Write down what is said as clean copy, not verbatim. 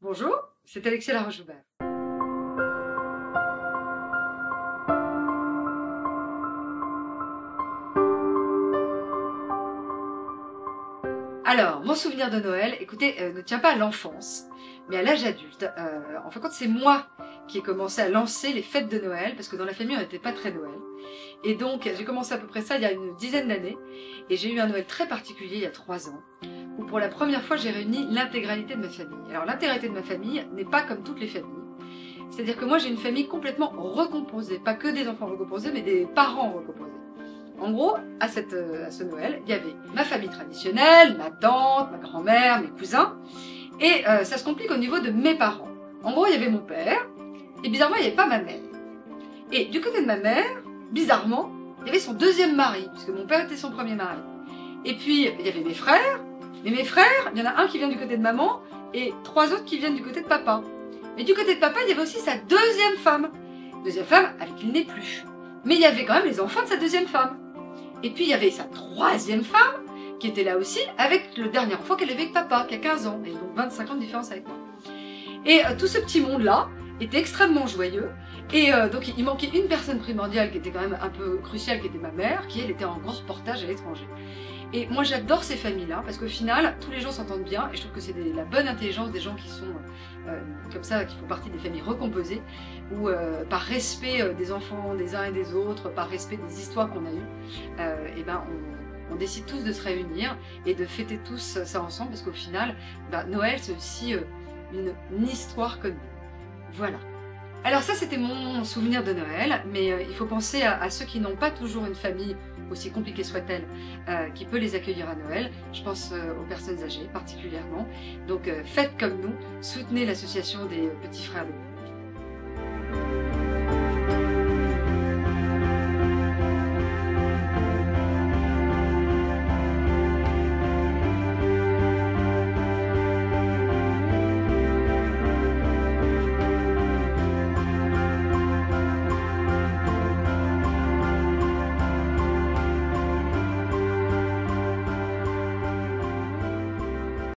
Bonjour, c'est Alexia Laroche-Joubert. Alors, mon souvenir de Noël, écoutez, ne tient pas à l'enfance, mais à l'âge adulte. En fin de compte, c'est moi qui ai commencé à lancer les fêtes de Noël, parce que dans la famille, on n'était pas très Noël. Et donc, j'ai commencé à peu près ça il y a une dizaine d'années, et j'ai eu un Noël très particulier il y a 3 ans, où pour la première fois, j'ai réuni l'intégralité de ma famille. Alors, l'intégralité de ma famille n'est pas comme toutes les familles. C'est-à-dire que moi, j'ai une famille complètement recomposée, pas que des enfants recomposés, mais des parents recomposés. En gros, à ce Noël, il y avait ma famille traditionnelle, ma tante, ma grand-mère, mes cousins, et ça se complique au niveau de mes parents. En gros, il y avait mon père, et bizarrement, il n'y avait pas ma mère. Et du côté de ma mère, bizarrement, il y avait son deuxième mari, puisque mon père était son premier mari. Et puis, il y avait mes frères, mais mes frères, il y en a un qui vient du côté de maman, et 3 autres qui viennent du côté de papa. Mais du côté de papa, il y avait aussi sa deuxième femme avec qui il n'est plus. Mais il y avait quand même les enfants de sa deuxième femme. Et puis il y avait sa troisième femme, qui était là aussi, avec le dernier enfant qu'elle avait avec papa, qui a 15 ans, et donc 25 ans de différence avec moi. Et tout ce petit monde-là était extrêmement joyeux, et donc il manquait une personne primordiale qui était quand même un peu cruciale, qui était ma mère, qui elle était en grand reportage à l'étranger. Et moi j'adore ces familles-là, parce qu'au final, tous les gens s'entendent bien, et je trouve que c'est la bonne intelligence des gens qui sont comme ça, qui font partie des familles recomposées, où par respect des enfants des uns et des autres, par respect des histoires qu'on a eues, et ben on décide tous de se réunir et de fêter tous ça ensemble, parce qu'au final, Noël c'est aussi une histoire commune. Voilà. Alors ça c'était mon souvenir de Noël, mais il faut penser à ceux qui n'ont pas toujours une famille, aussi compliquée soit-elle, qui peut les accueillir à Noël. Je pense aux personnes âgées particulièrement. Donc faites comme nous, soutenez l'association des petits frères de